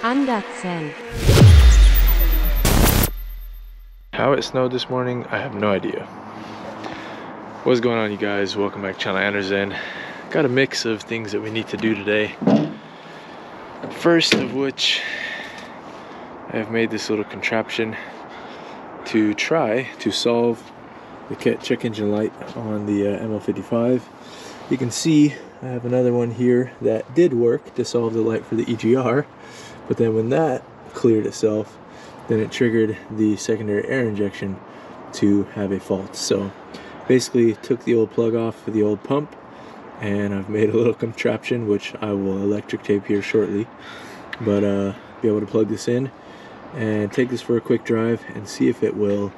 ANDERZÉN. How it snowed this morning, I have no idea. What's going on, you guys? Welcome back to channel ANDERZÉN. Got a mix of things that we need to do today. First of which, I have made this little contraption to try to solve the check engine light on the ML55. You can see I have another one here that did work to solve the light for the EGR, but then when that cleared itself, then it triggered the secondary air injection to have a fault. So basically took the old plug off for the old pump, and I've made a little contraption which I will electric tape here shortly, but be able to plug this in and take this for a quick drive and see if it will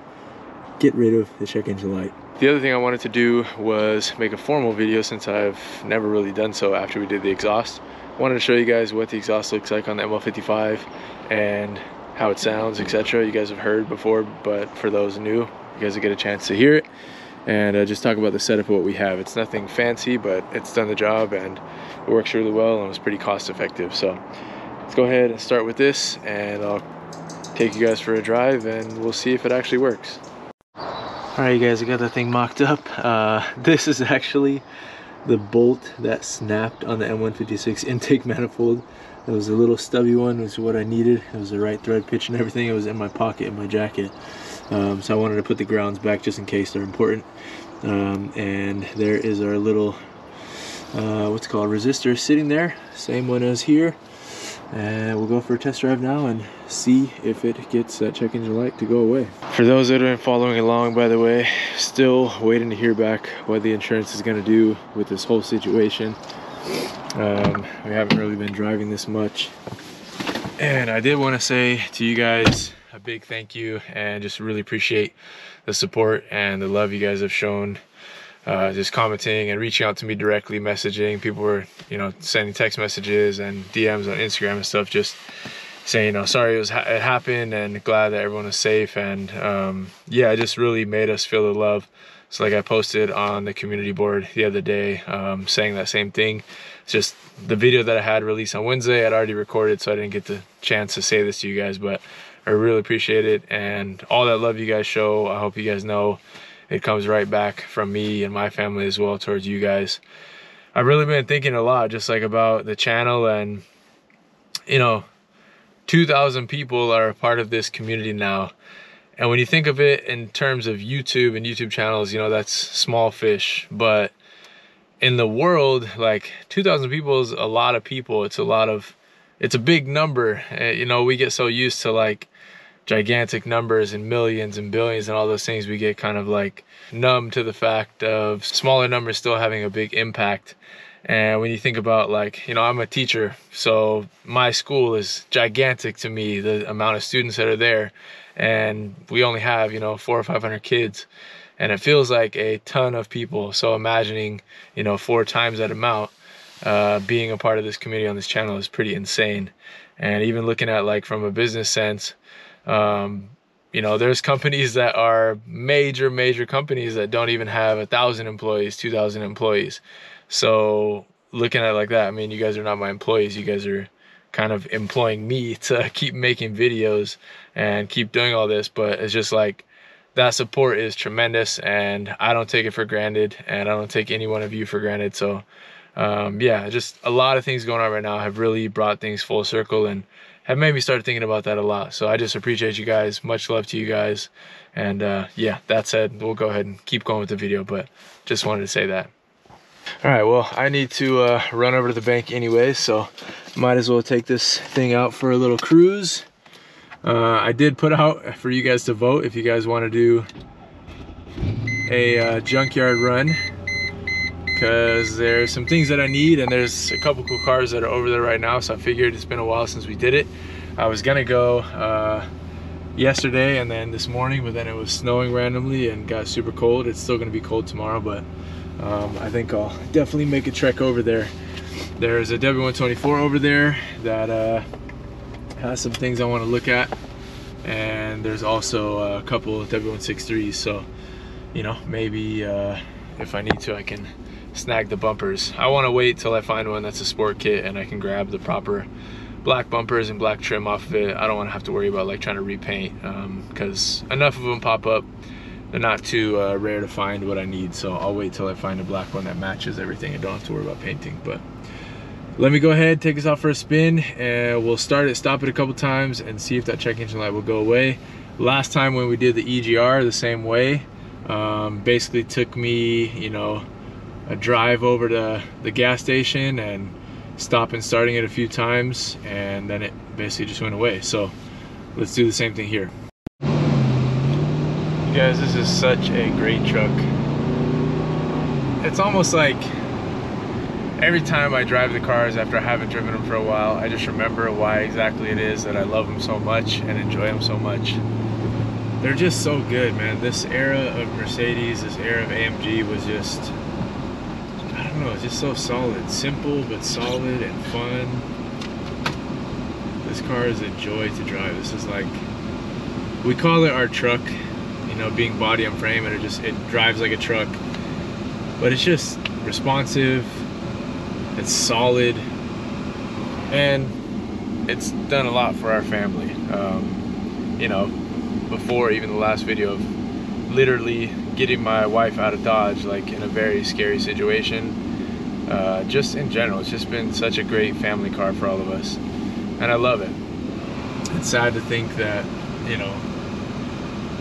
get rid of the check engine light. The other thing I wanted to do was make a formal video, since I've never really done so after we did the exhaust. I wanted to show you guys what the exhaust looks like on the ML55 and how it sounds, etc. You guys have heard before, but for those new, you guys will get a chance to hear it and just talk about the setup of what we have. It's nothing fancy, but it's done the job and it works really well and was pretty cost effective. So let's go ahead and start with this, and I'll take you guys for a drive and we'll see if it actually works. Alright, you guys, I got that thing mocked up. This is actually the bolt that snapped on the M156 intake manifold. It was a little stubby one, which is what I needed. It was the right thread pitch and everything. It was in my pocket in my jacket. So I wanted to put the grounds back just in case they're important. And there is our little, what's it called, resistor sitting there. Same one as here. And we'll go for a test drive now and see if it gets that check engine light to go away. For those that have been following along, by the way, still waiting to hear back what the insurance is going to do with this whole situation. We haven't really been driving this much, and I did want to say to you guys a big thank you and just really appreciate the support and the love you guys have shown, just commenting and reaching out to me directly, messaging. People were, you know, sending text messages and DMs on Instagram and stuff, just saying, you know, sorry it happened and glad that everyone was safe. And yeah, it just really made us feel the love. So like I posted on the community board the other day, saying that same thing. It's just the video that I had released on Wednesday, I'd already recorded, so I didn't get the chance to say this to you guys, but I really appreciate it. And all that love you guys show, I hope you guys know it comes right back from me and my family as well towards you guys. I've really been thinking a lot just like about the channel, and you know, 2,000 people are a part of this community now. And when you think of it in terms of YouTube and YouTube channels, you know, that's small fish. But in the world, like 2,000 people is a lot of people. It's a big number. You know, we get so used to like gigantic numbers and millions and billions and all those things. We get kind of like numb to the fact of smaller numbers still having a big impact. And when you think about, like, you know, I'm a teacher, so my school is gigantic to me, the amount of students that are there. And we only have, you know, 400 or 500 kids, and it feels like a ton of people. So imagining, you know, 4 times that amount being a part of this community on this channel is pretty insane. And even looking at, like, from a business sense, you know, there's companies that are major companies that don't even have 1,000 employees, 2,000 employees. So looking at it like that, I mean, you guys are not my employees. You guys are kind of employing me to keep making videos and keep doing all this. But it's just like, that support is tremendous, and I don't take it for granted, and I don't take any one of you for granted. So yeah, just a lot of things going on right now have really brought things full circle and have made me start thinking about that a lot. So I just appreciate you guys. Much love to you guys. And yeah, that said, we'll go ahead and keep going with the video, but just wanted to say that. All right, well, I need to run over to the bank anyway, so might as well take this thing out for a little cruise. I did put out for you guys to vote if you guys want to do a junkyard run, because there's some things that I need, and there's a couple cool cars that are over there right now, so I figured it's been a while since we did it. I was gonna go yesterday and then this morning, but then it was snowing randomly and got super cold. It's still gonna be cold tomorrow, but I think I'll definitely make a trek over there. There's a W124 over there that has some things I want to look at, and there's also a couple of W163s, so you know, maybe if I need to, I can snag the bumpers. I want to wait till I find one that's a sport kit and I can grab the proper black bumpers and black trim off of it. I don't want to have to worry about like trying to repaint, because enough of them pop up. They're not too rare to find what I need, so I'll wait till I find a black one that matches everything and don't have to worry about painting. But let me go ahead, take us out for a spin, and we'll start it, stop it a couple times, and see if that check engine light will go away. Last time when we did the EGR the same way, basically took me, you know, a drive over to the gas station and stop and starting it a few times, and then it basically just went away. So let's do the same thing here. Guys, this is such a great truck. It's almost like every time I drive the cars after I haven't driven them for a while, I just remember why exactly it is that I love them so much and enjoy them so much. They're just so good, man. This era of Mercedes, this era of AMG was just, I don't know, it's just so solid. Simple but solid and fun. This car is a joy to drive. This is like, we call it our truck, you know, being body and frame, and it drives like a truck, but it's just responsive, it's solid, and it's done a lot for our family. You know, before even the last video of literally getting my wife out of Dodge, like in a very scary situation, just in general, it's just been such a great family car for all of us, and I love it. It's sad to think that, you know,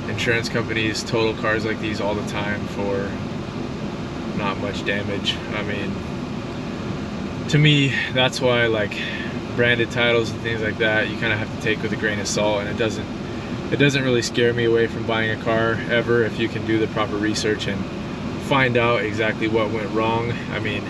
insurance companies total cars like these all the time for not much damage. I mean, to me, that's why like branded titles and things like that, you kind of have to take with a grain of salt, and it doesn't really scare me away from buying a car ever if you can do the proper research and find out exactly what went wrong. I mean,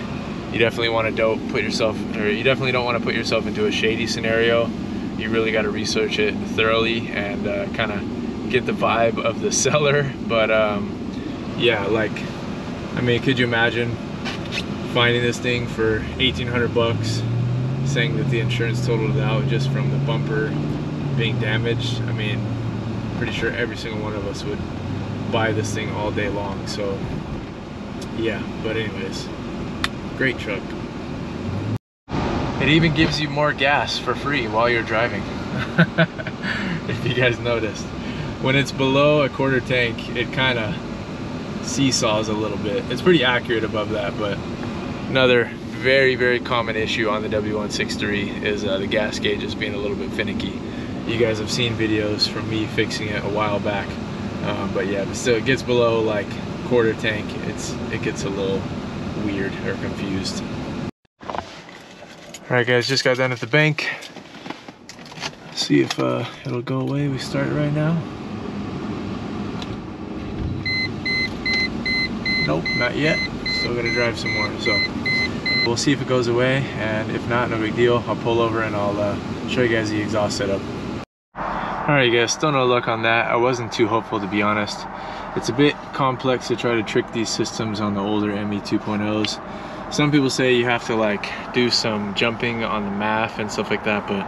you definitely want to you definitely don't want to put yourself into a shady scenario. You really got to research it thoroughly and kind of get the vibe of the seller. But yeah, like, I mean, could you imagine finding this thing for 1,800 bucks, saying that the insurance totaled it out just from the bumper being damaged? I mean, pretty sure every single one of us would buy this thing all day long. So yeah, but anyways, great truck. It even gives you more gas for free while you're driving. If you guys noticed, when it's below a quarter tank, it kind of seesaws a little bit. It's pretty accurate above that, but another very common issue on the W163 is the gas gauge just being a little bit finicky. You guys have seen videos from me fixing it a while back, but yeah, but still, it gets below like quarter tank, it gets a little weird or confused. All right, guys, just got done at the bank. See if it'll go away. We start it right now. Nope, not yet. Still gotta drive some more, so we'll see if it goes away, and if not, no big deal. I'll pull over and I'll show you guys the exhaust setup. Alright guys, still no luck on that. I wasn't too hopeful, to be honest. It's a bit complex to try to trick these systems on the older ME 2.0s. Some people say you have to like do some jumping on the math and stuff like that, but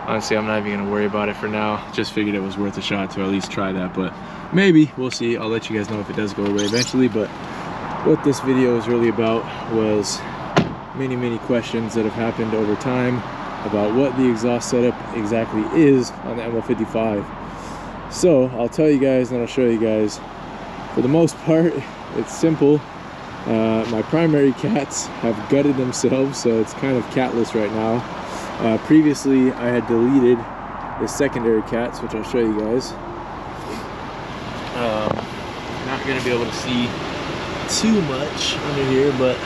honestly, I'm not even gonna worry about it for now. Just figured it was worth a shot to at least try that, but maybe, we'll see. I'll let you guys know if it does go away eventually. But what this video is really about was many questions that have happened over time about what the exhaust setup exactly is on the ML55. So I'll tell you guys and I'll show you guys. For the most part, it's simple. My primary cats have gutted themselves, so it's kind of catless right now. Previously, I had deleted the secondary cats, which I'll show you guys. Not going to be able to see too much under here, but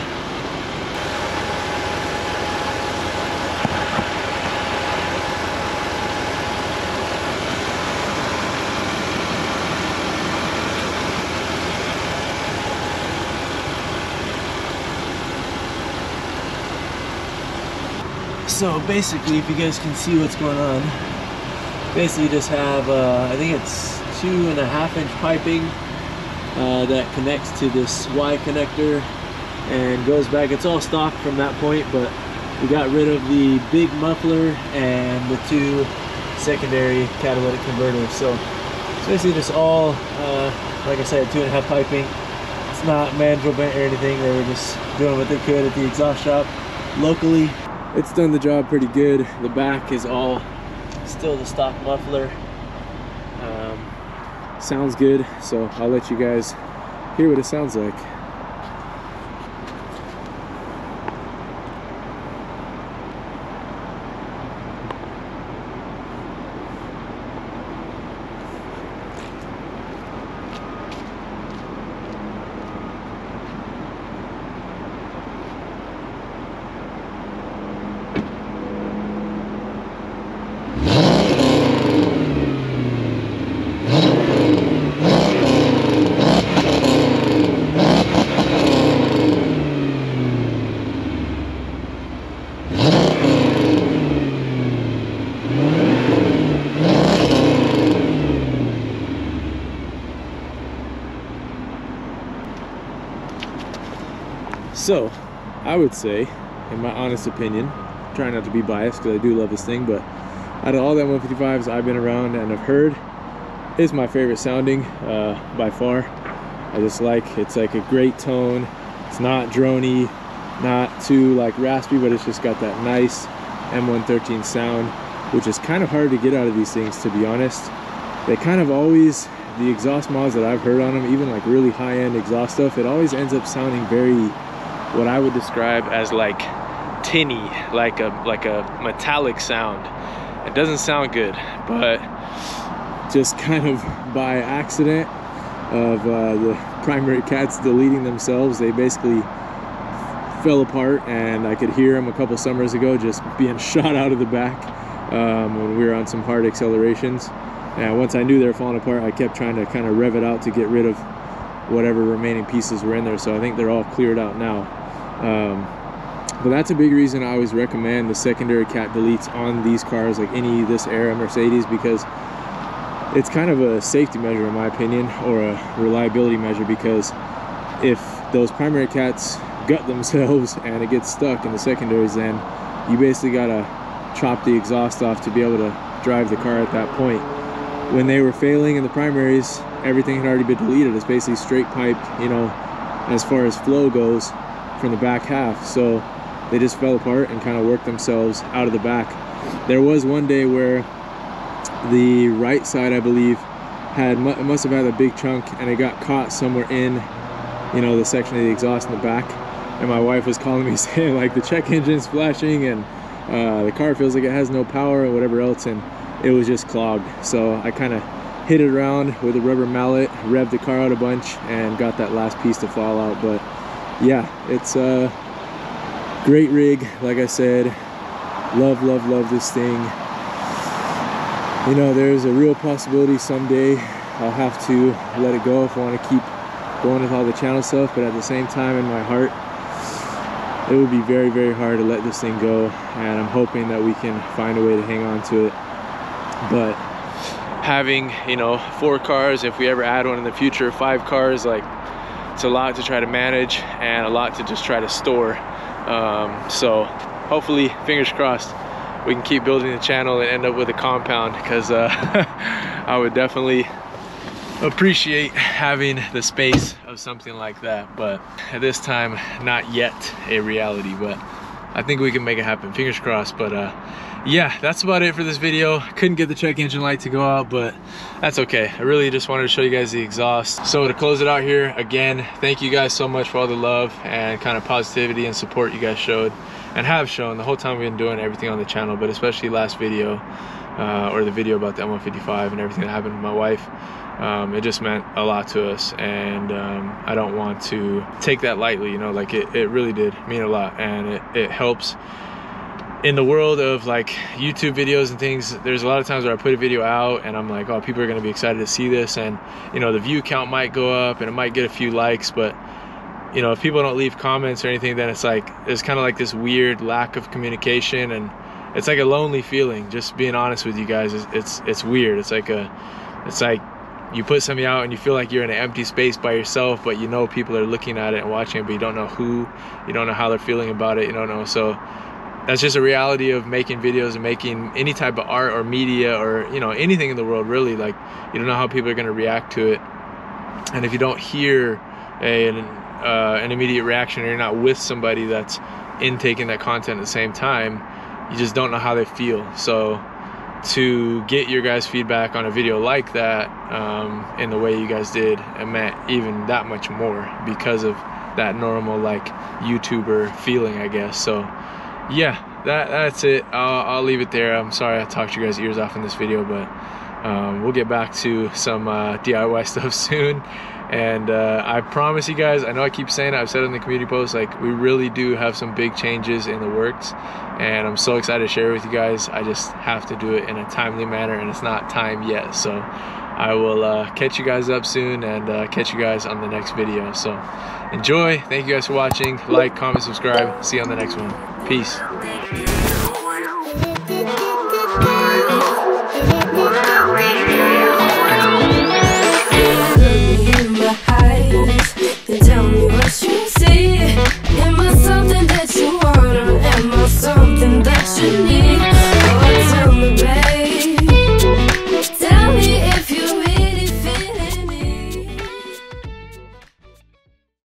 so basically, if you guys can see what's going on, basically just have I think it's 2.5-inch piping that connects to this Y connector and goes back. It's all stock from that point, but we got rid of the big muffler and the 2 secondary catalytic converters. So it's basically just all like I said, 2.5 piping. It's It's not mandrel bent or anything. They were just doing what they could at the exhaust shop locally. It's done the job pretty good. The back is all still the stock muffler. Sounds good, so I'll let you guys hear what it sounds like. So, I would say, in my honest opinion, trying not to be biased because I do love this thing, but out of all the M155s I've been around and have heard, it's my favorite sounding by far. I just like, it's like a great tone. It's not droney, not too like raspy, but it's just got that nice M113 sound, which is kind of hard to get out of these things, to be honest. They kind of always, the exhaust mods that I've heard on them, even like really high-end exhaust stuff, it always ends up sounding very, what I would describe as like tinny, like a metallic sound. It doesn't sound good, but just kind of by accident of the primary cats deleting themselves, they basically fell apart, and I could hear them a couple summers ago just being shot out of the back when we were on some hard accelerations. And once I knew they were falling apart, I kept trying to kind of rev it out to get rid of whatever remaining pieces were in there, so I think they're all cleared out now. But that's a big reason I always recommend the secondary cat deletes on these cars, like any this era Mercedes, because it's kind of a safety measure in my opinion, or a reliability measure, because if those primary cats gut themselves and it gets stuck in the secondaries, then you basically gotta chop the exhaust off to be able to drive the car at that point. When they were failing in the primaries, everything had already been deleted. It's basically straight pipe, you know, as far as flow goes from the back half, so they just fell apart and kind of worked themselves out of the back. There was one day where the right side, I believe, must have had a big chunk, and it got caught somewhere in, you know, the section of the exhaust in the back, and my wife was calling me saying like the check engine's flashing and the car feels like it has no power or whatever else, and it was just clogged. So I kind of hit it around with a rubber mallet, revved the car out a bunch, and got that last piece to fall out. But yeah, it's a great rig, like I said. Love this thing. You know, there's a real possibility someday I'll have to let it go if I want to keep going with all the channel stuff, but at the same time, in my heart, it would be very, very hard to let this thing go, and I'm hoping that we can find a way to hang on to it. But having, you know, 4 cars, if we ever add one in the future, 5 cars, like, it's a lot to try to manage and a lot to just try to store. So hopefully, fingers crossed, we can keep building the channel and end up with a compound, because I would definitely appreciate having the space of something like that, but at this time, not yet a reality, but I think we can make it happen, fingers crossed. But yeah, that's about it for this video. Couldn't get the check engine light to go out, but that's okay. I really just wanted to show you guys the exhaust. So to close it out here, again, thank you guys so much for all the love and kind of positivity and support you guys showed and have shown the whole time we've been doing everything on the channel, but especially last video, or the video about the M155 and everything that happened with my wife. It just meant a lot to us, and I don't want to take that lightly, you know, like it really did mean a lot, and it helps in the world of like YouTube videos and things. There's a lot of times where I put a video out and I'm like, oh, people are going to be excited to see this, and you know, the view count might go up and it might get a few likes, but you know, if people don't leave comments or anything, then it's like there's kind of like this weird lack of communication, and it's like a lonely feeling. Just being honest with you guys, it's weird. It's like you put something out and you feel like you're in an empty space by yourself, but you know people are looking at it and watching it, but you don't know who, you don't know how they're feeling about it, you don't know. So that's just a reality of making videos and making any type of art or media, or you know, anything in the world really. Like, you don't know how people are going to react to it, and if you don't hear an immediate reaction, or you're not with somebody that's intaking that content at the same time, you just don't know how they feel. So to get your guys' feedback on a video like that in the way you guys did, it meant even that much more because of that normal like YouTuber feeling, I guess. So yeah, that's it. I'll leave it there. I'm sorry I talked you guys' ears off in this video, but we'll get back to some DIY stuff soon. And I promise you guys, I know I keep saying it, I've said it in the community post, like we really do have some big changes in the works, and I'm so excited to share it with you guys. I just have to do it in a timely manner, and it's not time yet. So I will catch you guys up soon, and catch you guys on the next video. So enjoy. Thank you guys for watching. Like, comment, subscribe. See you on the next one. Peace.